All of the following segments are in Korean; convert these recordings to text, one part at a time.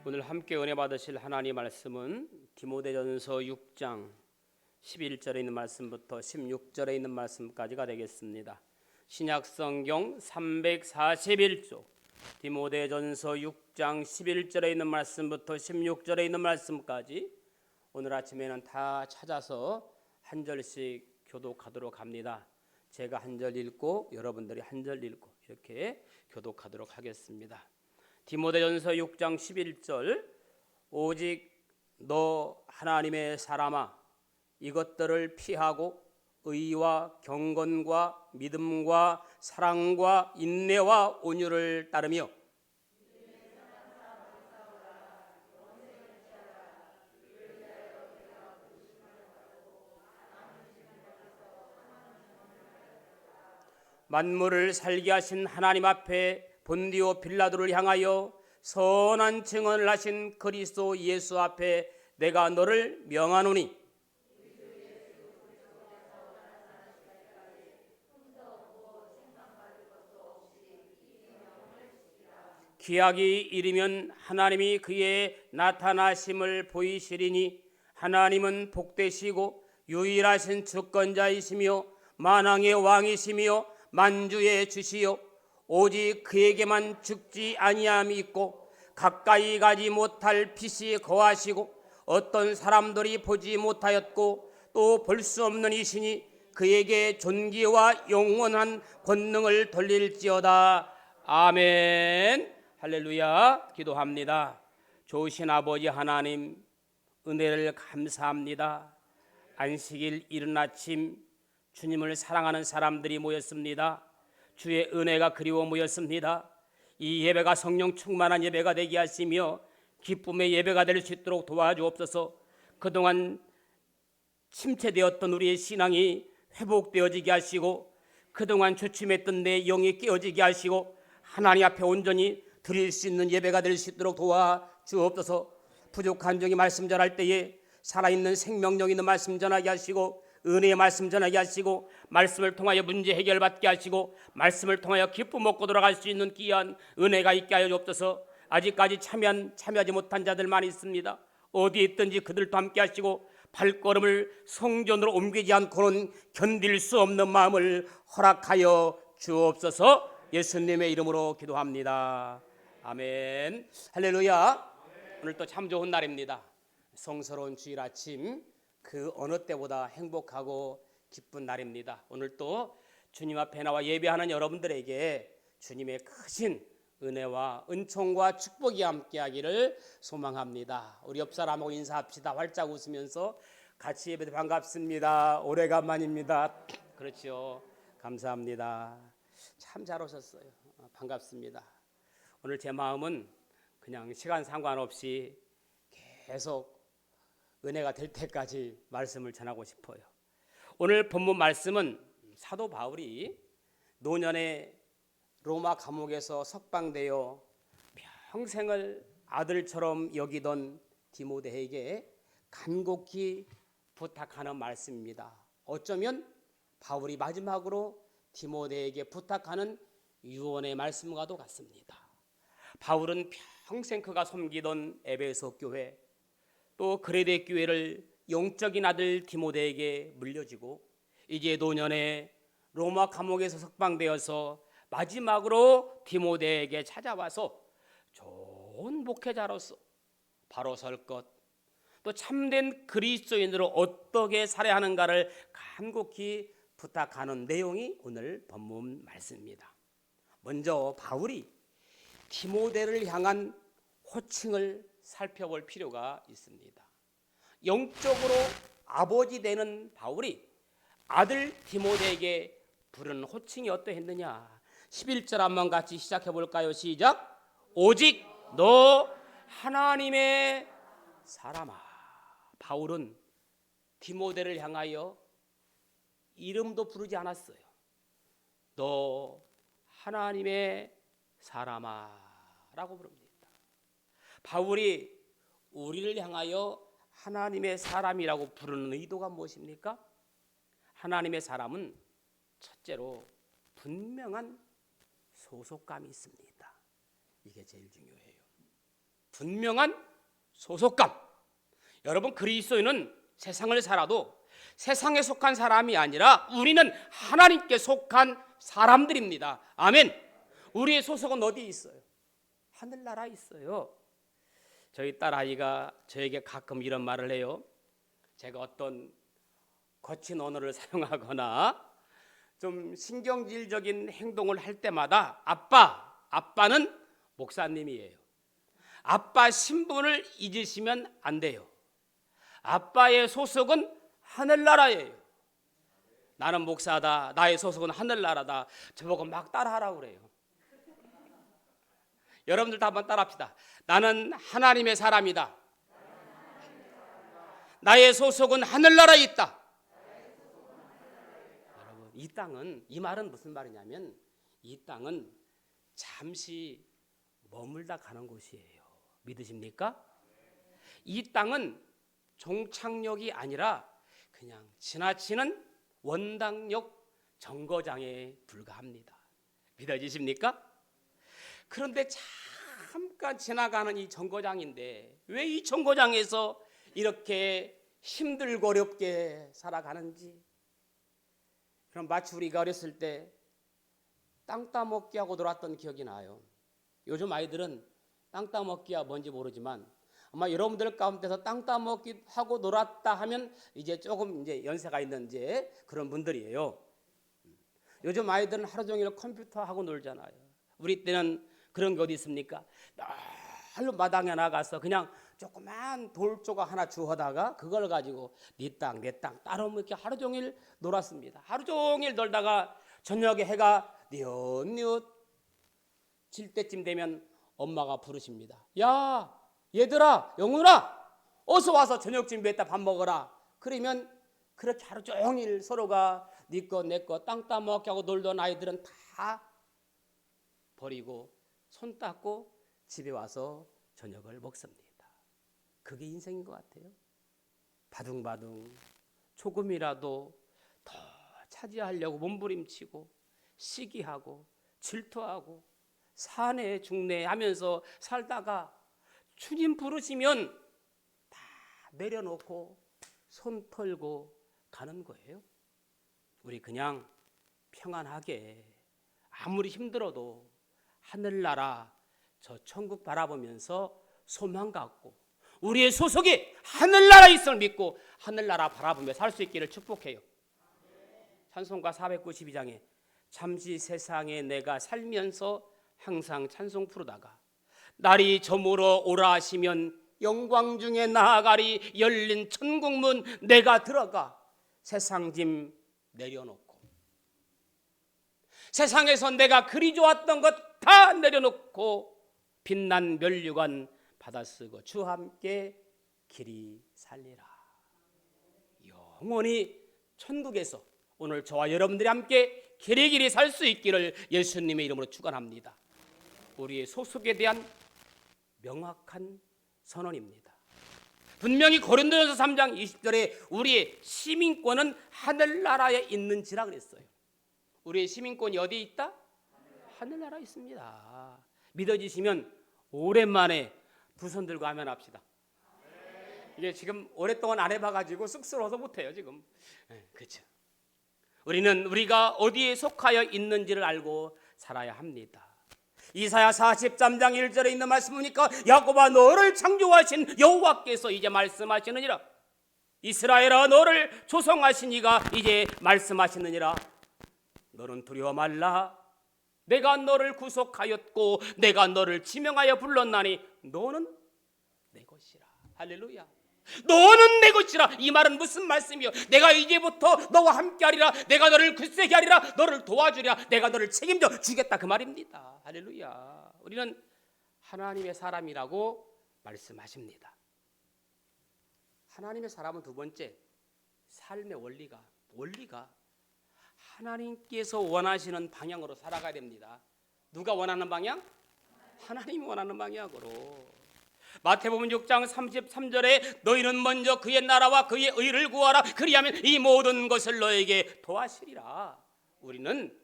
오늘 함께 은혜 받으실 하나님 말씀은 디모데전서 6장 11절에 있는 말씀부터 16절에 있는 말씀까지가 되겠습니다. 신약성경 341쪽 디모데전서 6장 11절에 있는 말씀부터 16절에 있는 말씀까지 오늘 아침에는 다 찾아서 한 절씩 교독하도록 합니다. 제가 한 절 읽고 여러분들이 한 절 읽고 이렇게 교독하도록 하겠습니다. 디모데전서 6장 11절 오직 너 하나님의 사람아 이것들을 피하고 의와 경건과 믿음과 사랑과 인내와 온유를 따르며 만물을 살게 하신 하나님 앞에 본디오 빌라도를 향하여 선한 증언을 하신 그리스도 예수 앞에 내가 너를 명하노니 기약이 이르면 하나님이 그의 나타나심을 보이시리니 하나님은 복되시고 유일하신 주권자이시며 만왕의 왕이시며 만주의 주시요 오직 그에게만 죽지 아니함이 있고 가까이 가지 못할 빛이 거하시고 어떤 사람들이 보지 못하였고 또 볼 수 없는 이시니 그에게 존귀와 영원한 권능을 돌릴지어다. 아멘. 할렐루야. 기도합니다. 좋으신 아버지 하나님 은혜를 감사합니다. 안식일 이른 아침 주님을 사랑하는 사람들이 모였습니다. 주의 은혜가 그리워 모였습니다. 이 예배가 성령 충만한 예배가 되게 하시며 기쁨의 예배가 될 수 있도록 도와주옵소서. 그동안 침체되었던 우리의 신앙이 회복되어지게 하시고 그동안 주춤했던 내 영이 깨어지게 하시고 하나님 앞에 온전히 드릴 수 있는 예배가 될 수 있도록 도와주옵소서. 부족한 종이 말씀 전할 때에 살아있는 생명력 있는 말씀 전하게 하시고 은혜의 말씀 전하게 하시고 말씀을 통하여 문제 해결받게 하시고 말씀을 통하여 기쁨 먹고 돌아갈 수 있는 귀한 은혜가 있게 하여 주옵소서. 아직까지 참여하지 못한 자들 많이 있습니다. 어디에 있든지 그들도 함께 하시고 발걸음을 성전으로 옮기지 않고는 견딜 수 없는 마음을 허락하여 주옵소서. 예수님의 이름으로 기도합니다. 아멘. 할렐루야. 오늘 또 참 좋은 날입니다. 성스러운 주일 아침 그 어느 때보다 행복하고 기쁜 날입니다. 오늘 또 주님 앞에 나와 예배하는 여러분들에게 주님의 크신 은혜와 은총과 축복이 함께하기를 소망합니다. 우리 옆 사람하고 인사합시다. 활짝 웃으면서 같이 예배도 반갑습니다. 오래간만입니다. 그렇죠. 감사합니다. 참 잘 오셨어요. 반갑습니다. 오늘 제 마음은 그냥 시간 상관없이 계속 은혜가 될 때까지 말씀을 전하고 싶어요. 오늘 본문 말씀은 사도 바울이 노년에 로마 감옥에서 석방되어 평생을 아들처럼 여기던 디모데에게 간곡히 부탁하는 말씀입니다. 어쩌면 바울이 마지막으로 디모데에게 부탁하는 유언의 말씀과도 같습니다. 바울은 평생 그가 섬기던 에베소 교회 또 그레데 교회를 영적인 아들 디모데에게 물려주고 이제 노년에 로마 감옥에서 석방되어서 마지막으로 디모데에게 찾아와서 좋은 목회자로서 바로 설 것, 또 참된 그리스도인으로 어떻게 살아야 하는가를 간곡히 부탁하는 내용이 오늘 본문 말씀입니다. 먼저 바울이 디모데를 향한 호칭을 살펴볼 필요가 있습니다. 영적으로 아버지 되는 바울이 아들 디모데에게 부르는 호칭이 어떠했느냐. 11절 한번 같이 시작해 볼까요? 시작. 오직 너 하나님의 사람아. 바울은 디모데를 향하여 이름도 부르지 않았어요. 너 하나님의 사람아 라고 부릅니다. 바울이 우리를 향하여 하나님의 사람이라고 부르는 의도가 무엇입니까? 하나님의 사람은 첫째로 분명한 소속감이 있습니다. 이게 제일 중요해요. 분명한 소속감. 여러분, 그리스도인은 세상을 살아도 세상에 속한 사람이 아니라 우리는 하나님께 속한 사람들입니다. 아멘. 우리의 소속은 어디에 있어요? 하늘나라에 있어요. 저희 딸아이가 저에게 가끔 이런 말을 해요. 제가 어떤 거친 언어를 사용하거나 좀 신경질적인 행동을 할 때마다 아빠는 목사님이에요. 아빠 신분을 잊으시면 안 돼요. 아빠의 소속은 하늘나라예요. 나는 목사다, 나의 소속은 하늘나라다. 저보고 막 따라하라고 그래요. 여러분들도 한번 따라합시다. 나는 하나님의 사람이다. 나의 소속은 하늘나라에 있다. 여러분, 이 땅은, 이 말은 무슨 말이냐면 이 땅은 잠시 머물다 가는 곳이에요. 믿으십니까? 이 땅은 종착역이 아니라 그냥 지나치는 원당역 정거장에 불과합니다. 믿어지십니까? 그런데 잠깐 지나가는 이 정거장인데 왜 이 정거장에서 이렇게 힘들고 어렵게 살아가는지. 그럼 마치 우리가 어렸을 때 땅 따먹기 하고 놀았던 기억이 나요. 요즘 아이들은 땅 따먹기가 뭔지 모르지만 아마 여러분들 가운데서 땅 따먹기 하고 놀았다 하면 이제 조금 이제 연세가 있는 이제 그런 분들이에요. 요즘 아이들은 하루 종일 컴퓨터 하고 놀잖아요. 우리 때는 그런 게 어디 있습니까? 날로 마당에 나가서 그냥 조그만 돌 조각 하나 주워다가 그걸 가지고 네 땅 내 땅 따로 이렇게 하루 종일 놀았습니다. 하루 종일 놀다가 저녁에 해가 뉘엿뉘엿 질 때쯤 되면 엄마가 부르십니다. 야, 얘들아, 영훈아, 어서 와서 저녁 준비했다 밥 먹어라. 그러면 그렇게 하루 종일 서로가 네 거 내 거 땅 따먹게 하고 놀던 아이들은 다 버리고 손 닦고 집에 와서 저녁을 먹습니다. 그게 인생인 것 같아요. 바둥바둥 조금이라도 더 차지하려고 몸부림치고 시기하고 질투하고 사내 중내 하면서 살다가 주님 부르시면 다 내려놓고 손 털고 가는 거예요. 우리 그냥 평안하게 아무리 힘들어도 하늘나라 저 천국 바라보면서 소망 갖고 우리의 소속이 하늘나라에 있음을 믿고 하늘나라 바라보며 살 수 있기를 축복해요. 찬송가 492장에 잠시 세상에 내가 살면서 항상 찬송 부르다가 날이 저물어 오라 하시면 영광 중에 나아가리 열린 천국문 내가 들어가 세상 짐 내려놓고 세상에서 내가 그리 좋았던 것 다 내려놓고 빛난 면류관 받아쓰고 주와 함께 길이 살리라. 영원히 천국에서 오늘 저와 여러분들이 함께 길이 살 수 있기를 예수님의 이름으로 축원합니다. 우리의 소속에 대한 명확한 선언입니다. 분명히 고린도전서 3장 20절에 우리의 시민권은 하늘나라에 있는지라 그랬어요. 우리의 시민권이 어디에 있다? 하늘나라에 있습니다. 믿어지시면 오랜만에 두 손 들고 아멘 합시다. 이게 지금 오랫동안 안 해봐가지고 쑥스러워서 못해요 지금. 그렇죠. 우리는 우리가 어디에 속하여 있는지를 알고 살아야 합니다. 이사야 43장 1절에 있는 말씀 보니까 야곱아 너를 창조하신 여호와께서 이제 말씀하시느니라. 이스라엘아 너를 조성하신 이가 이제 말씀하시느니라. 너는 두려워 말라. 내가 너를 구속하였고 내가 너를 지명하여 불렀나니 너는 내 것이라. 할렐루야. 너는 내 것이라. 이 말은 무슨 말씀이요? 내가 이제부터 너와 함께 하리라. 내가 너를 굳세게 하리라. 너를 도와주리라. 내가 너를 책임져 주겠다 그 말입니다. 할렐루야. 우리는 하나님의 사람이라고 말씀하십니다. 하나님의 사람은 두 번째 삶의 원리가 하나님께서 원하시는 방향으로 살아가야 됩니다. 누가 원하는 방향? 하나님이 원하는 방향으로. 마태복음 6장 33절에 너희는 먼저 그의 나라와 그의 의를 구하라. 그리하면 이 모든 것을 너에게 도와주리라. 우리는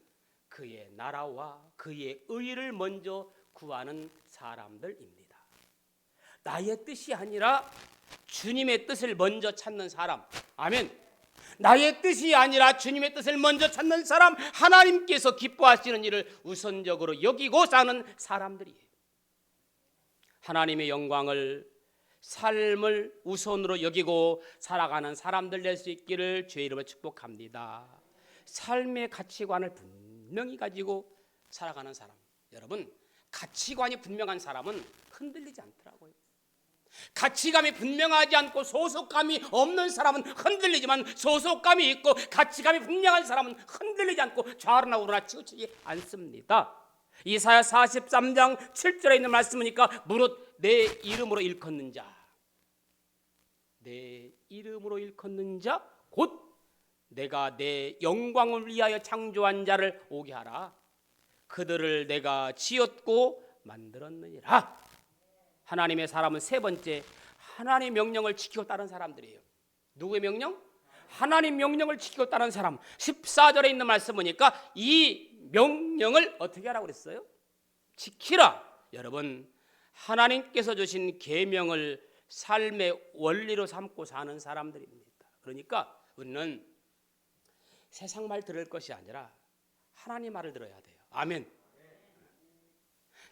그의 나라와 그의 의를 먼저 구하는 사람들입니다. 나의 뜻이 아니라 주님의 뜻을 먼저 찾는 사람. 아멘. 나의 뜻이 아니라 주님의 뜻을 먼저 찾는 사람, 하나님께서 기뻐하시는 일을 우선적으로 여기고 사는 사람들이에요. 하나님의 영광을, 삶을 우선으로 여기고 살아가는 사람들 될 수 있기를 주의 이름으로 축복합니다. 삶의 가치관을 분명히 가지고 살아가는 사람, 여러분, 가치관이 분명한 사람은 흔들리지 않더라고요. 가치감이 분명하지 않고 소속감이 없는 사람은 흔들리지만, 소속감이 있고 가치감이 분명한 사람은 흔들리지 않고 좌우나 우러나 치우치지 않습니다. 이사야 43장 7절에 있는 말씀이니까 무릇 내 이름으로 일컫는 자, 내 이름으로 일컫는 자 곧 내가 내 영광을 위하여 창조한 자를 오게 하라. 그들을 내가 지었고 만들었느니라. 하나님의 사람은 세 번째, 하나님의 명령을 지키고 따른 사람들이에요. 누구의 명령? 하나님 명령을 지키고 따른 사람. 14절에 있는 말씀 보니까 이 명령을 어떻게 하라고 그랬어요? 지키라. 여러분, 하나님께서 주신 계명을 삶의 원리로 삼고 사는 사람들입니다. 그러니까 우리는 세상 말 들을 것이 아니라 하나님 말을 들어야 돼요. 아멘.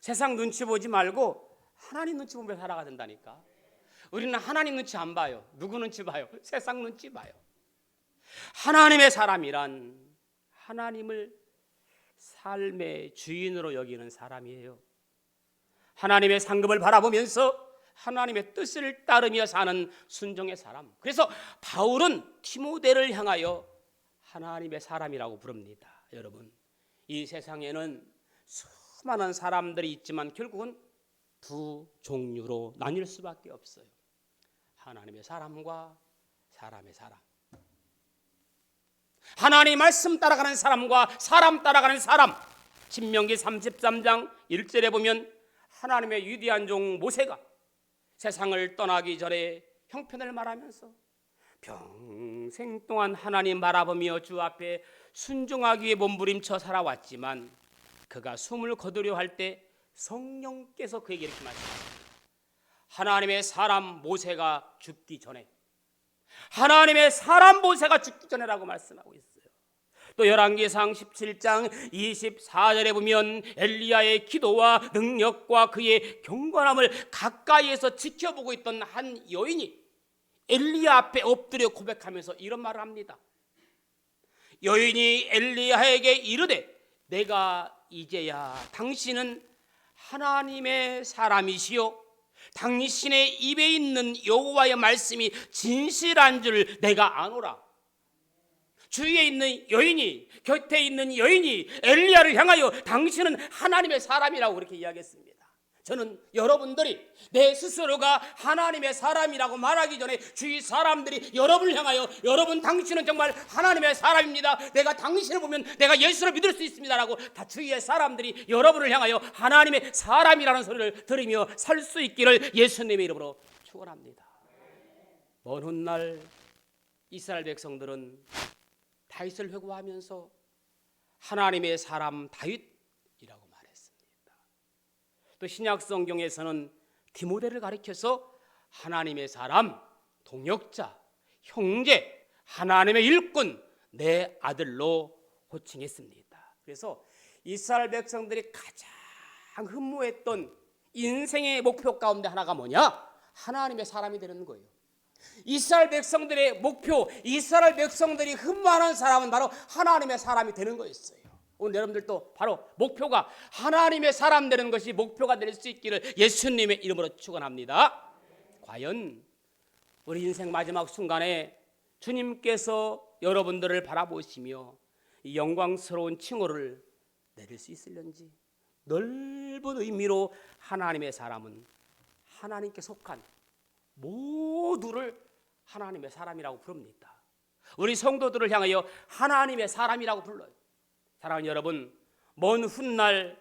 세상 눈치 보지 말고 하나님 눈치 보며 살아가야 된다니까. 우리는 하나님 눈치 안 봐요. 누구 눈치 봐요? 세상 눈치 봐요. 하나님의 사람이란 하나님을 삶의 주인으로 여기는 사람이에요. 하나님의 상급을 바라보면서 하나님의 뜻을 따르며 사는 순종의 사람. 그래서 바울은 디모데를 향하여 하나님의 사람이라고 부릅니다. 여러분, 이 세상에는 수많은 사람들이 있지만 결국은 두 종류로 나뉠 수밖에 없어요. 하나님의 사람과 사람의 사람. 하나님 말씀 따라가는 사람과 사람 따라가는 사람. 신명기 33장 1절에 보면 하나님의 위대한 종 모세가 세상을 떠나기 전에 형편을 말하면서 평생 동안 하나님 바라보며 주 앞에 순종하기 위해 몸부림쳐 살아왔지만 그가 숨을 거두려 할 때 성령께서 그에게 이렇게 말씀하십니다. 하나님의 사람 모세가 죽기 전에, 하나님의 사람 모세가 죽기 전에라고 말씀하고 있어요. 또 열왕기상 17장 24절에 보면 엘리야의 기도와 능력과 그의 경건함을 가까이에서 지켜보고 있던 한 여인이 엘리야 앞에 엎드려 고백하면서 이런 말을 합니다. 여인이 엘리야에게 이르되 내가 이제야 당신은 하나님의 사람이시요 당신의 입에 있는 여호와의 말씀이 진실한 줄 내가 아노라. 주위에 있는 여인이, 곁에 있는 여인이 엘리야를 향하여 당신은 하나님의 사람이라고 그렇게 이야기했습니다. 저는 여러분들이 내 스스로가 하나님의 사람이라고 말하기 전에 주위 사람들이 여러분을 향하여 여러분 당신은 정말 하나님의 사람입니다. 내가 당신을 보면 내가 예수를 믿을 수 있습니다 라고 다 주위의 사람들이 여러분을 향하여 하나님의 사람이라는 소리를 들으며 살 수 있기를 예수님의 이름으로 축원합니다. 먼 훗날 이스라엘 백성들은 다윗을 회고하면서 하나님의 사람 다윗이라고 말했습니다. 또 신약 성경에서는 디모데를 가리켜서 하나님의 사람, 동역자, 형제, 하나님의 일꾼, 내 아들로 호칭했습니다. 그래서 이스라엘 백성들이 가장 흠모했던 인생의 목표 가운데 하나가 뭐냐? 하나님의 사람이 되는 거예요. 이스라엘 백성들의 목표, 이스라엘 백성들이 흠모하는 사람은 바로 하나님의 사람이 되는 거였어요. 오늘 여러분들도 바로 목표가 하나님의 사람 되는 것이 목표가 될 수 있기를 예수님의 이름으로 축원합니다. 과연 우리 인생 마지막 순간에 주님께서 여러분들을 바라보시며 이 영광스러운 칭호를 내릴 수 있을런지, 넓은 의미로 하나님의 사람은 하나님께 속한 모두를 하나님의 사람이라고 부릅니다. 우리 성도들을 향하여 하나님의 사람이라고 불러요. 사랑하는 여러분, 먼 훗날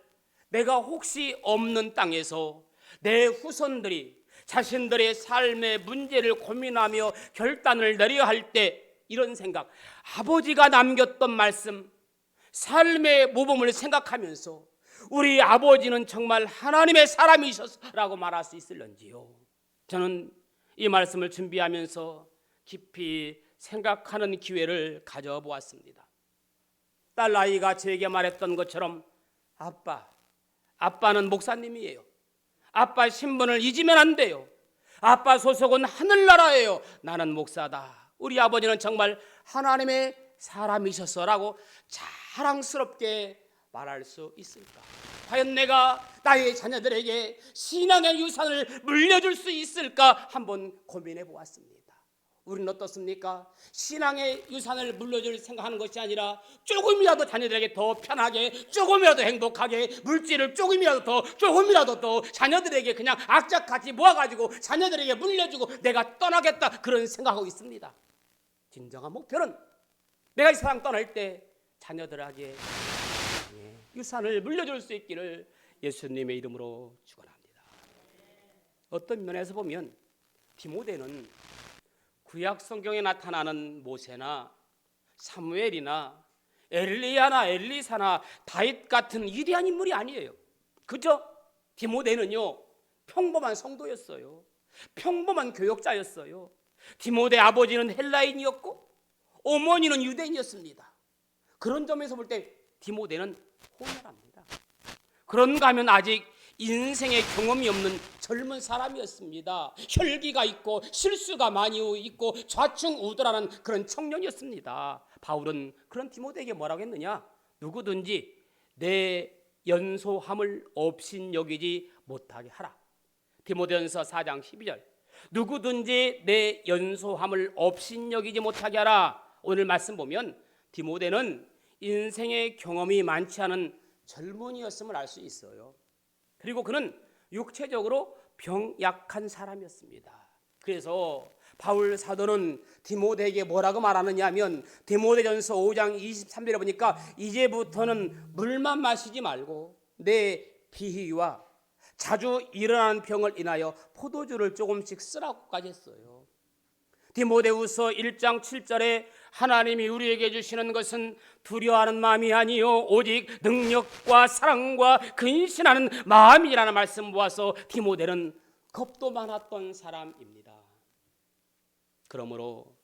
내가 혹시 없는 땅에서 내 후손들이 자신들의 삶의 문제를 고민하며 결단을 내려야 할 때 이런 생각, 아버지가 남겼던 말씀, 삶의 모범을 생각하면서 우리 아버지는 정말 하나님의 사람이셨라고 말할 수 있을런지요. 저는 이 말씀을 준비하면서 깊이 생각하는 기회를 가져보았습니다. 딸 아이가 제게 말했던 것처럼 아빠는 목사님이에요. 아빠 신분을 잊으면 안 돼요. 아빠 소속은 하늘나라예요. 나는 목사다. 우리 아버지는 정말 하나님의 사람이셨어라고 자랑스럽게 말할 수 있을까? 과연 내가 나의 자녀들에게 신앙의 유산을 물려줄 수 있을까? 한번 고민해 보았습니다. 우리는 어떻습니까? 신앙의 유산을 물려줄 생각하는 것이 아니라 조금이라도 자녀들에게 더 편하게, 조금이라도 행복하게, 물질을 조금이라도 더 자녀들에게 그냥 악착같이 모아가지고 자녀들에게 물려주고 내가 떠나겠다, 그런 생각하고 있습니다. 진정한 목표는 내가 이 세상 떠날 때 자녀들에게 유산을 물려줄 수 있기를 예수님의 이름으로 축원합니다. 어떤 면에서 보면 디모데는 구약 성경에 나타나는 모세나 사무엘이나 엘리야나 엘리사나 다윗 같은 위대한 인물이 아니에요. 그저 디모데는요, 평범한 성도였어요. 평범한 교역자였어요. 디모데 아버지는 헬라인이었고 어머니는 유대인이었습니다. 그런 점에서 볼 때 디모데는 호nor합니다. 그런가 하면 아직 인생의 경험이 없는 젊은 사람이었습니다. 혈기가 있고 실수가 많이 있고 좌충우돌하는 그런 청년이었습니다. 바울은 그런 디모데에게 뭐라고 했느냐? 누구든지 내 연소함을 업신여기지 못하게 하라. 디모데전서 4장 12절. 누구든지 내 연소함을 업신여기지 못하게 하라. 오늘 말씀 보면 디모데는 인생의 경험이 많지 않은 젊은이였음을 알 수 있어요. 그리고 그는 육체적으로 병약한 사람이었습니다. 그래서 바울 사도는 디모데에게 뭐라고 말하느냐 하면 디모데전서 5장 23절에 보니까 이제부터는 물만 마시지 말고 내 비위와 자주 일어나는 병을 인하여 포도주를 조금씩 쓰라고까지 했어요. 디모데후서 1장 7절에 하나님이 우리에게 주시는 것은 두려워하는 마음이 아니요 오직 능력과 사랑과 근신하는 마음이라는 말씀 보아서 디모데는 겁도 많았던 사람입니다. 그러므로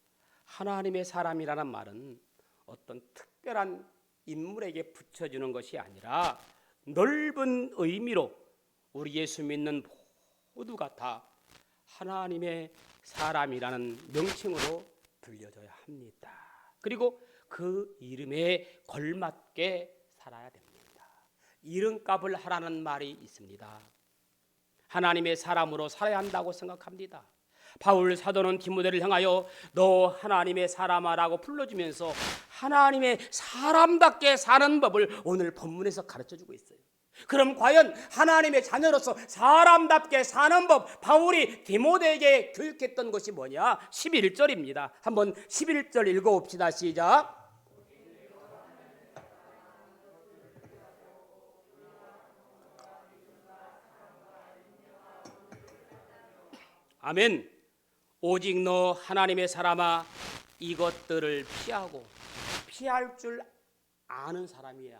하나님의 사람이라는 말은 어떤 특별한 인물에게 붙여주는 것이 아니라 넓은 의미로 우리 예수 믿는 모두가 다 하나님의 사람이라는 명칭으로 불려져야 합니다. 그리고 그 이름에 걸맞게 살아야 됩니다. 이름값을 하라는 말이 있습니다. 하나님의 사람으로 살아야 한다고 생각합니다. 바울 사도는 디모데를 향하여 너 하나님의 사람아라고 불러주면서 하나님의 사람답게 사는 법을 오늘 본문에서 가르쳐주고 있어요. 그럼 과연 하나님의 자녀로서 사람답게 사는 법, 바울이 디모데에게 교육했던 것이 뭐냐? 11절입니다. 한번 11절 읽어봅시다. 시작. 아멘. 오직 너 하나님의 사람아 이것들을 피하고 피할 줄 아는 사람이야.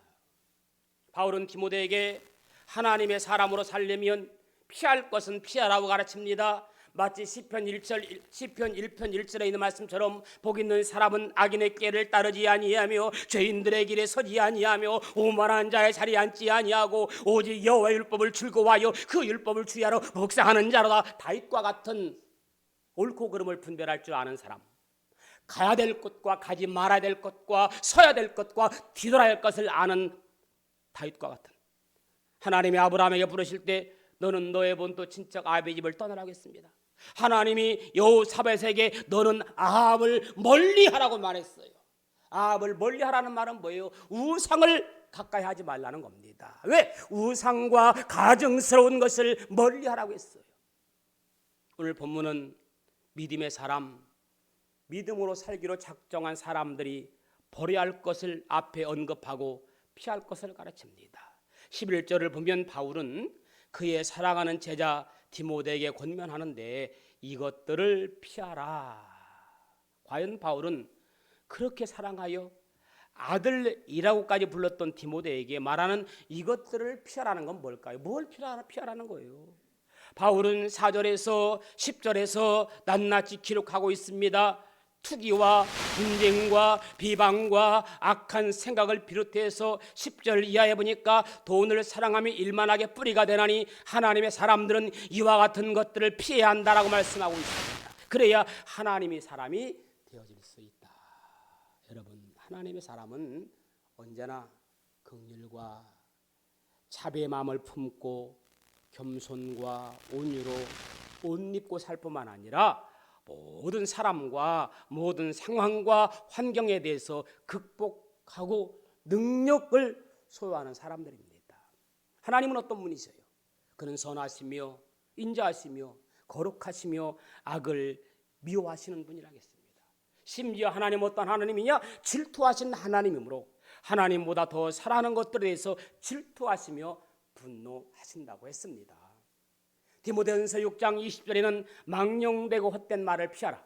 바울은 디모데에게 하나님의 사람으로 살려면 피할 것은 피하라고 가르칩니다. 마치 시편 1편 1절에 있는 말씀처럼 복 있는 사람은 악인의 꾀를 따르지 아니하며 죄인들의 길에 서지 아니하며 오만한 자의 자리에 앉지 아니하고 오직 여호와의 율법을 즐거워하여 그 율법을 주야로 묵상하는 자로다. 다윗과 같은 옳고 그름을 분별할 줄 아는 사람, 가야 될 곳과 가지 말아야 될 곳과 서야 될 것과 뒤돌아야 할 것을 아는 다윗과 같은, 하나님이 아브라함에게 부르실 때 너는 너의 본토 친척 아합의 집을 떠나라고 했습니다. 하나님이 여호사밧에게 너는 아합을 멀리하라고 말했어요. 아합을 멀리하라는 말은 뭐예요? 우상을 가까이 하지 말라는 겁니다. 왜? 우상과 가증스러운 것을 멀리하라고 했어요. 오늘 본문은 믿음의 사람, 믿음으로 살기로 작정한 사람들이 버려야 할 것을 앞에 언급하고 피할 것을 가르칩니다. 11절을 보면 바울은 그의 사랑하는 제자 디모데에게 권면하는데 이것들을 피하라. 과연 바울은 그렇게 사랑하여 아들이라고까지 불렀던 디모데에게 말하는 이것들을 피하라는 건 뭘까요? 뭘 피하라는 거예요? 바울은 4절에서 10절에서 낱낱이 기록하고 있습니다. 투기와 분쟁과 비방과 악한 생각을 비롯해서 10절 이하에 보니까 돈을 사랑하며 일만하게 뿌리가 되나니 하나님의 사람들은 이와 같은 것들을 피해야 한다라고 말씀하고 있습니다. 그래야 하나님의 사람이 되어질 수 있다. 여러분, 하나님의 사람은 언제나 긍휼과 자비의 마음을 품고 겸손과 온유로 옷 입고 살 뿐만 아니라 모든 사람과 모든 상황과 환경에 대해서 극복하고 능력을 소유하는 사람들입니다. 하나님은 어떤 분이세요? 그는 선하시며 인자하시며 거룩하시며 악을 미워하시는 분이라겠습니다. 심지어 하나님 어떤 하나님이냐? 질투하신 하나님이므로 하나님보다 더 사랑하는 것들에 대해서 질투하시며 분노하신다고 했습니다. 디모데전서 6장 20절에는 망령되고 헛된 말을 피하라.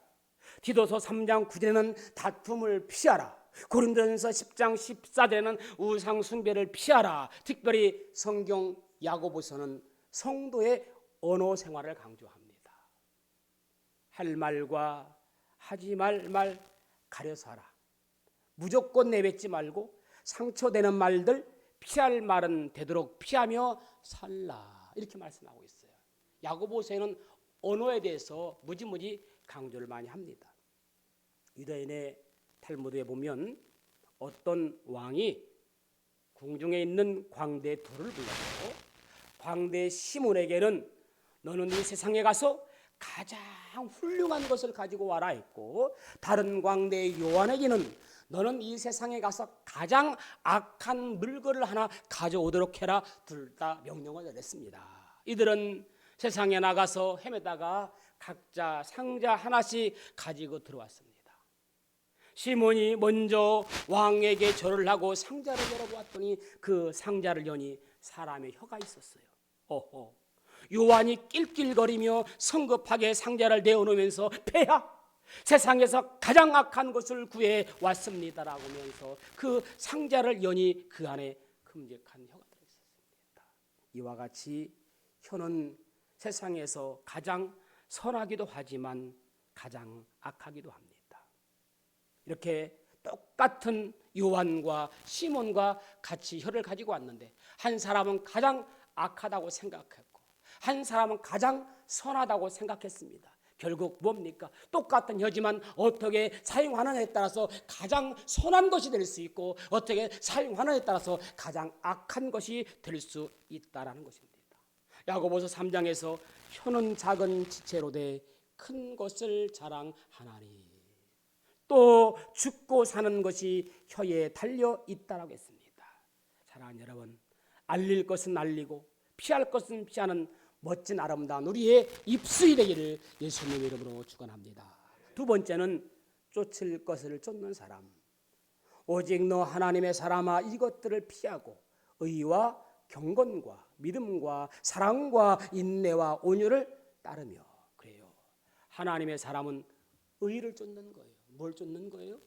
디도서 3장 9절에는 다툼을 피하라. 고린도전서 10장 14절에는 우상 숭배를 피하라. 특별히 성경 야고보서는 성도의 언어 생활을 강조합니다. 할 말과 하지 말 말 가려서 하라. 무조건 내뱉지 말고 상처되는 말들, 피할 말은 되도록 피하며 살라. 이렇게 말씀하고 있어요. 야고보서에는 언어에 대해서 무지무지 강조를 많이 합니다. 유다인의 탈무드에 보면 어떤 왕이 궁중에 있는 광대 둘을 불러서 광대 시몬에게는 너는 이 세상에 가서 가장 훌륭한 것을 가지고 와라 했고, 다른 광대 요한에게는 너는 이 세상에 가서 가장 악한 물건을 하나 가져오도록 해라. 둘 다 명령을 내렸습니다. 이들은 세상에 나가서 헤매다가 각자 상자 하나씩 가지고 들어왔습니다. 시몬이 먼저 왕에게 절을 하고 상자를 열어보았더니 그 상자를 여니 사람의 혀가 있었어요. 요한이 낄낄거리며 성급하게 상자를 내어놓으면서 폐하, 세상에서 가장 악한 것을 구해 왔습니다라고 하면서 그 상자를 여니 그 안에 큼직한 혀가 들어있었습니다. 이와 같이 혀는 세상에서 가장 선하기도 하지만 가장 악하기도 합니다. 이렇게 똑같은 요한과 시몬과 같이 혀를 가지고 왔는데 한 사람은 가장 악하다고 생각했고 한 사람은 가장 선하다고 생각했습니다. 결국 뭡니까? 똑같은 혀지만 어떻게 사용하느냐에 따라서 가장 선한 것이 될 수 있고 어떻게 사용하느냐에 따라서 가장 악한 것이 될 수 있다라는 것입니다. 야고보서 3장에서 혀는 작은 지체로 돼 큰 것을 자랑하나니 또 죽고 사는 것이 혀에 달려 있다라고 했습니다. 사랑하는 여러분, 알릴 것은 알리고 피할 것은 피하는 멋진 아름다운 우리의 입술이 되기를 예수님의 이름으로 축원합니다. 두 번째는 쫓을 것을 쫓는 사람. 오직 너 하나님의 사람아 이것들을 피하고 의와 경건과 믿음과 사랑과 인내와 온유를 따르며. 그래요. 하나님의 사람은 의를 쫓는 거예요. 뭘 쫓는 거예요?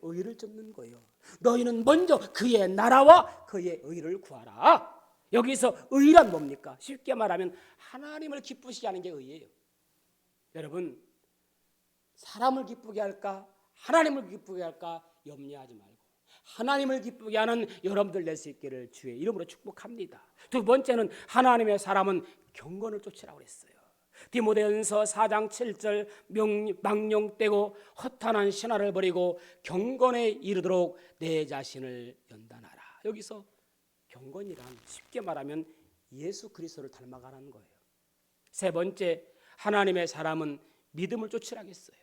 의를 쫓는 거예요. 너희는 먼저 그의 나라와 그의 의를 구하라. 여기서 의란 뭡니까? 쉽게 말하면 하나님을 기쁘시게 하는 게 의예요. 여러분, 사람을 기쁘게 할까? 하나님을 기쁘게 할까? 염려하지 말고 하나님을 기쁘게 하는 여러분들 될 수 있기를 주의 이름으로 축복합니다. 두 번째는 하나님의 사람은 경건을 쫓으라고 그랬어요. 디모데전서 4장 7절 망령되고 허탄한 신화를 버리고 경건에 이르도록 내 자신을 연단하라. 여기서 경건이란 쉽게 말하면 예수 그리스도를 닮아가는 거예요. 세 번째, 하나님의 사람은 믿음을 쫓으라겠어요.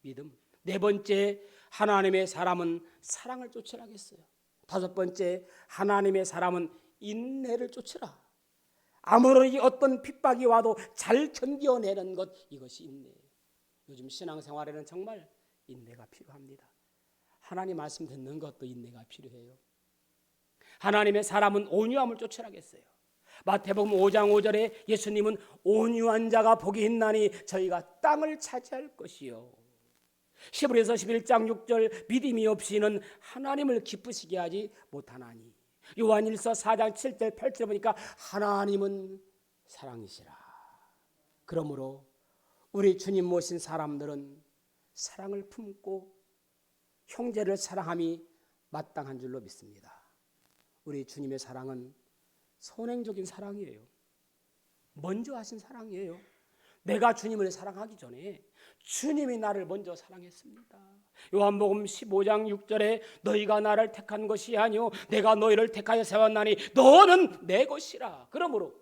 믿음. 네 번째, 하나님의 사람은 사랑을 쫓으라겠어요. 다섯 번째, 하나님의 사람은 인내를 쫓으라. 아무리 어떤 핍박이 와도 잘 견뎌내는 것, 이것이 인내예요. 요즘 신앙생활에는 정말 인내가 필요합니다. 하나님 말씀 듣는 것도 인내가 필요해요. 하나님의 사람은 온유함을 쫓으라겠어요. 마태복음 5장 5절에 예수님은 온유한 자가 복이 있나니 저희가 땅을 차지할 것이요. 히브리서 11장 6절 믿음이 없이는 하나님을 기쁘시게 하지 못하나니. 요한일서 4장 7절 8절 보니까 하나님은 사랑이시라. 그러므로 우리 주님 모신 사람들은 사랑을 품고 형제를 사랑함이 마땅한 줄로 믿습니다. 우리 주님의 사랑은 선행적인 사랑이에요. 먼저 하신 사랑이에요. 내가 주님을 사랑하기 전에 주님이 나를 먼저 사랑했습니다. 요한복음 15장 6절에 너희가 나를 택한 것이 아니요 내가 너희를 택하여 세웠나니 너는 내 것이라. 그러므로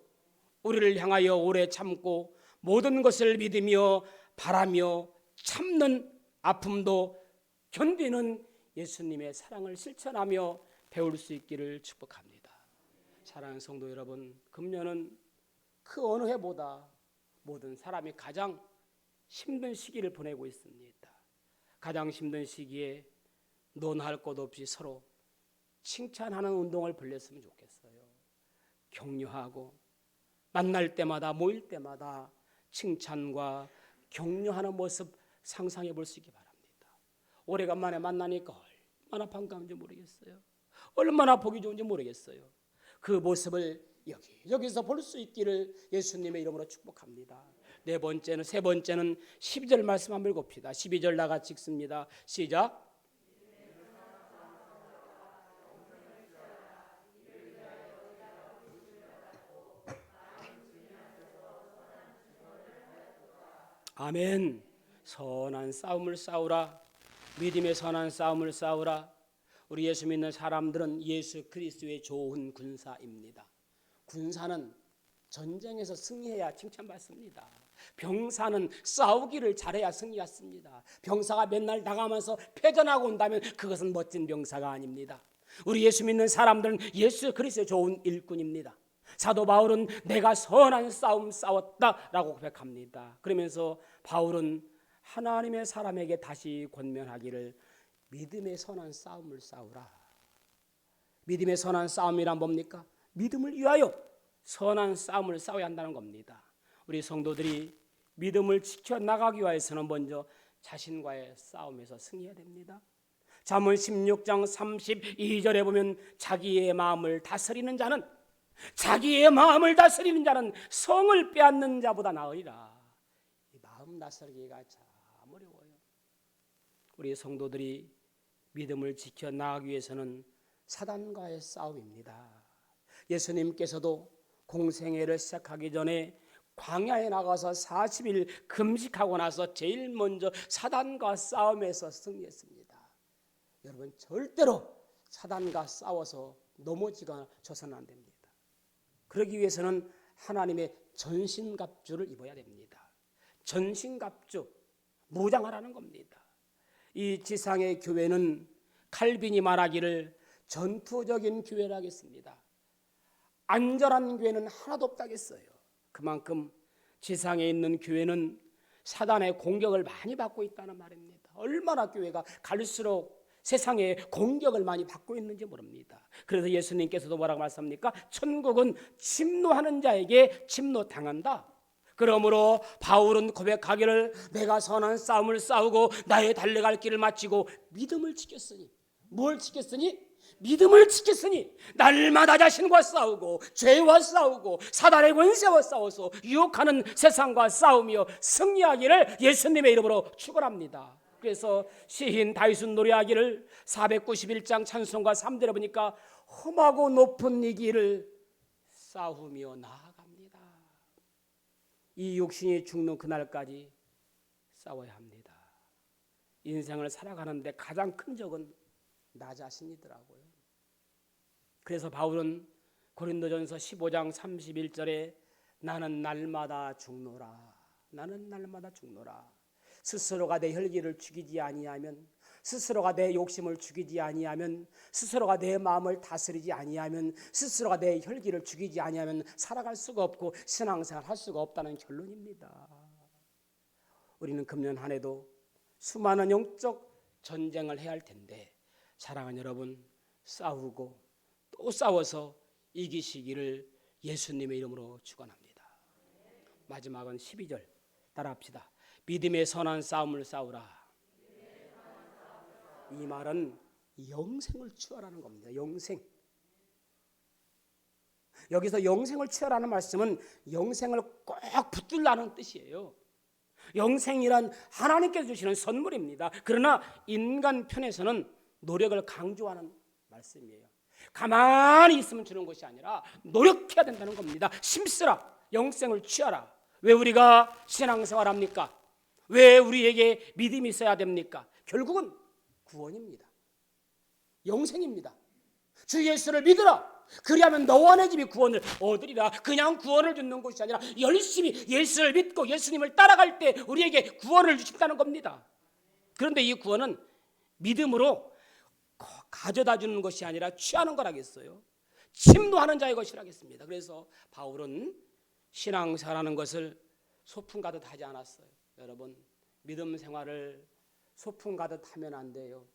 우리를 향하여 오래 참고 모든 것을 믿으며 바라며 참는 아픔도 견디는 예수님의 사랑을 실천하며 배울 수 있기를 축복합니다. 사랑하는 성도 여러분, 금년은 그 어느 해보다 모든 사람이 가장 힘든 시기를 보내고 있습니다. 가장 힘든 시기에 논할 것 없이 서로 칭찬하는 운동을 벌렸으면 좋겠어요. 격려하고 만날 때마다 모일 때마다 칭찬과 격려하는 모습 상상해 볼 수 있기 바랍니다. 오래간만에 만나니까 얼마나 반가운지 모르겠어요. 얼마나 보기 좋은지 모르겠어요. 그 모습을 여기서 볼 수 있기를 예수님의 이름으로 축복합니다. 세 번째는 12절 말씀 한번 읽읍시다. 12절 다 같이 읽습니다. 시작. 아멘. 선한 싸움을 싸우라. 믿음의 선한 싸움을 싸우라. 우리 예수 믿는 사람들은 예수 그리스도의 좋은 군사입니다. 군사는 전쟁에서 승리해야 칭찬받습니다. 병사는 싸우기를 잘해야 승리했습니다. 병사가 맨날 나가면서 패전하고 온다면 그것은 멋진 병사가 아닙니다. 우리 예수 믿는 사람들은 예수 그리스도의 좋은 일꾼입니다. 사도 바울은 내가 선한 싸움 싸웠다라고 고백합니다. 그러면서 바울은 하나님의 사람에게 다시 권면하기를 믿음의 선한 싸움을 싸우라. 믿음의 선한 싸움이란 뭡니까? 믿음을 위하여 선한 싸움을 싸워야 한다는 겁니다. 우리 성도들이 믿음을 지켜나가기 위해서는 먼저 자신과의 싸움에서 승리해야 됩니다. 잠언 16장 32절에 보면 자기의 마음을 다스리는 자는 성을 빼앗는 자보다 나으리라. 이 마음 다스리기가 참 어려워요. 우리 성도들이 믿음을 지켜나가기 위해서는 사단과의 싸움입니다. 예수님께서도 공생애를 시작하기 전에 광야에 나가서 40일 금식하고 나서 제일 먼저 사단과 싸움에서 승리했습니다. 여러분 절대로 사단과 싸워서 넘어지거나 져서는 안 됩니다. 그러기 위해서는 하나님의 전신갑주를 입어야 됩니다. 전신갑주, 무장하라는 겁니다. 이 지상의 교회는 칼빈이 말하기를 전투적인 교회라 하겠습니다. 안전한 교회는 하나도 없다겠어요. 그만큼 지상에 있는 교회는 사단의 공격을 많이 받고 있다는 말입니다. 얼마나 교회가 갈수록 세상에 공격을 많이 받고 있는지 모릅니다. 그래서 예수님께서도 뭐라고 말씀합니까? 천국은 침노하는 자에게 침노당한다. 그러므로 바울은 고백하기를 내가 선한 싸움을 싸우고 나의 달려갈 길을 마치고 믿음을 지켰으니. 뭘 지켰으니? 믿음을 지켰으니 날마다 자신과 싸우고 죄와 싸우고 사단의 권세와 싸워서 유혹하는 세상과 싸우며 승리하기를 예수님의 이름으로 축원합니다. 그래서 시인 다윗은 노래하기를 491장 찬송가 3절에 보니까 험하고 높은 이 길을 싸우며 나아갑니다. 이 육신이 죽는 그날까지 싸워야 합니다. 인생을 살아가는데 가장 큰 적은 나 자신이더라고요. 그래서 바울은 고린도전서 15장 31절에 나는 날마다 죽노라. 스스로가 내 혈기를 죽이지 아니하면, 스스로가 내 욕심을 죽이지 아니하면, 스스로가 내 마음을 다스리지 아니하면, 스스로가 내 혈기를 죽이지 아니하면 살아갈 수가 없고 신앙생활 할 수가 없다는 결론입니다. 우리는 금년 한 해도 수많은 영적 전쟁을 해야 할 텐데 사랑하는 여러분, 싸우고 또 싸워서 이기시기를 예수님의 이름으로 축원합니다. 마지막은 12절 따라합시다. 믿음의 선한 싸움을 싸우라. 이 말은 영생을 취하라는 겁니다. 여기서 영생을 취하라는 말씀은 영생을 꼭 붙들라는 뜻이에요. 영생이란 하나님께서 주시는 선물입니다. 그러나 인간 편에서는 노력을 강조하는 말씀이에요. 가만히 있으면 주는 것이 아니라 노력해야 된다는 겁니다. 힘쓰라, 영생을 취하라. 왜 우리가 신앙생활합니까? 왜 우리에게 믿음이 있어야 됩니까? 결국은 구원입니다. 영생입니다. 주 예수를 믿으라. 그리하면 너와 내 집이 구원을 얻으리라. 그냥 구원을 주는 것이 아니라 열심히 예수를 믿고 예수님을 따라갈 때 우리에게 구원을 주신다는 겁니다. 그런데 이 구원은 믿음으로 가져다 주는 것이 아니라 취하는 거라겠어요. 침노하는 자의 것이라겠습니다. 그래서 바울은 신앙생활하는 것을 소풍 가듯 하지 않았어요. 여러분, 믿음 생활을 소풍 가듯 하면 안 돼요.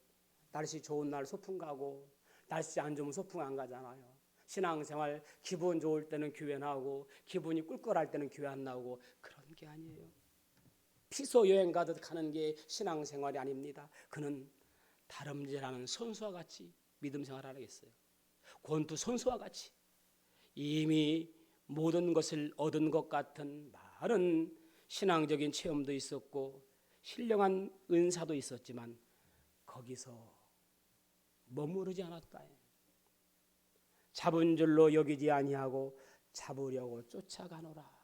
날씨 좋은 날 소풍 가고 날씨 안 좋으면 소풍 안 가잖아요. 신앙생활 기분 좋을 때는 교회 나오고 기분이 꿀꿀할 때는 교회 안 나오고 그런 게 아니에요. 피서 여행 가듯 가는 게 신앙생활이 아닙니다. 그는 다름질하는 선수와 같이 믿음 생활을 하겠어요. 권투 선수와 같이 이미 모든 것을 얻은 것 같은 많은 신앙적인 체험도 있었고 신령한 은사도 있었지만 거기서 머무르지 않았다. 잡은 줄로 여기지 아니하고 잡으려고 쫓아가노라.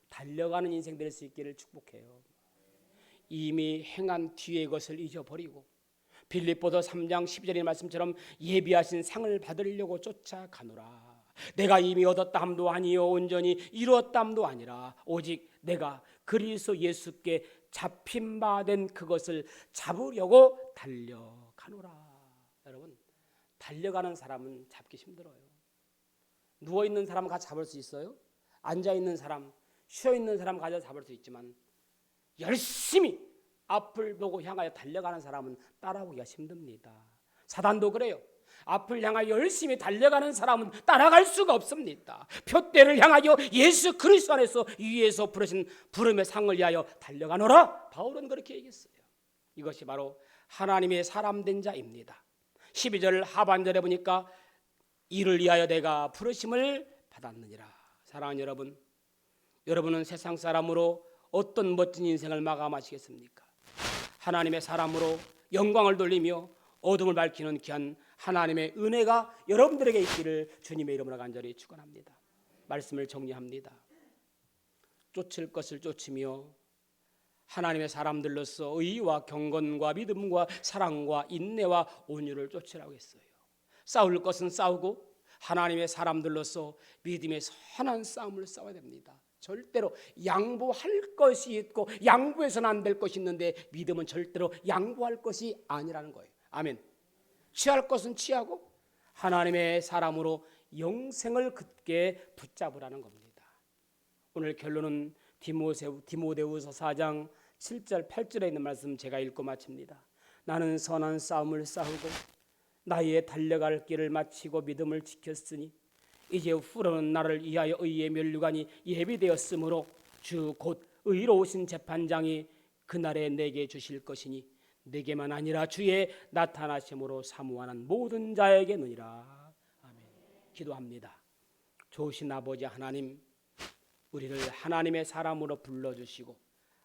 달려가는 인생 될 수 있기를 축복해요. 이미 행한 뒤의 것을 잊어버리고 빌립보서 3장 12절의 말씀처럼 예비하신 상을 받으려고 쫓아가노라. 내가 이미 얻었다 함도 아니요 온전히 이루었다 함도 아니라 오직 내가 그리스도 예수께 잡힌 바 된 그것을 잡으려고 달려가노라. 여러분, 달려가는 사람은 잡기 힘들어요. 누워있는 사람은 가서 잡을 수 있어요. 앉아있는 사람, 쉬어있는 사람 가서 잡을 수 있지만 열심히 앞을 보고 향하여 달려가는 사람은 따라오기가 힘듭니다. 사단도 그래요. 앞을 향하여 열심히 달려가는 사람은 따라갈 수가 없습니다. 표대를 향하여 예수 그리스도 안에서 위에서 부르신 부름의 상을 위하여 달려가노라. 바울은 그렇게 얘기했어요. 이것이 바로 하나님의 사람 된 자입니다. 12절 하반절에 보니까 이를 위하여 내가 부르심을 받았느니라. 사랑하는 여러분, 여러분은 세상 사람으로 어떤 멋진 인생을 마감하시겠습니까? 하나님의 사람으로 영광을 돌리며 어둠을 밝히는 귀한 하나님의 은혜가 여러분들에게 있기를 주님의 이름으로 간절히 축원합니다. 말씀을 정리합니다. 쫓을 것을 쫓으며 하나님의 사람들로서 의와 경건과 믿음과 사랑과 인내와 온유를 쫓으라고 했어요. 싸울 것은 싸우고 하나님의 사람들로서 믿음의 선한 싸움을 싸워야 됩니다. 절대로 양보할 것이 있고 양보해서는 안 될 것이 있는데 믿음은 절대로 양보할 것이 아니라는 거예요. 아멘. 취할 것은 취하고 하나님의 사람으로 영생을 굳게 붙잡으라는 겁니다. 오늘 결론은 디모데후서 4장 7절 8절에 있는 말씀 제가 읽고 마칩니다. 나는 선한 싸움을 싸우고 나의 달려갈 길을 마치고 믿음을 지켰으니 이제 후로는 나를 위하여 의의 면류관이 예비되었으므로 주 곧 의로우신 재판장이 그날에 내게 주실 것이니 내게만 아니라 주의 나타나심으로 사모하는 모든 자에게 느니라. 아멘. 기도합니다. 좋으신 아버지 하나님, 우리를 하나님의 사람으로 불러주시고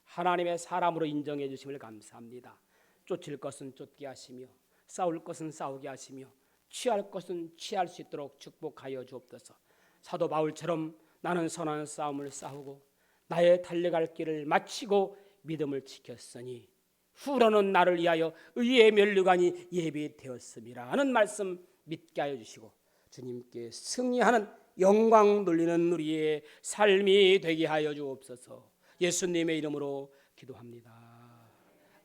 하나님의 사람으로 인정해 주심을 감사합니다. 쫓을 것은 쫓게 하시며 싸울 것은 싸우게 하시며 취할 것은 취할 수 있도록 축복하여 주옵소서. 사도 바울처럼 나는 선한 싸움을 싸우고 나의 달려갈 길을 마치고 믿음을 지켰으니 후로는 나를 위하여 의의 면류관이 예비되었음이라 하는 말씀 믿게 하여 주시고 주님께 승리하는 영광 돌리는 우리의 삶이 되게 하여 주옵소서. 예수님의 이름으로 기도합니다.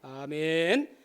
아멘.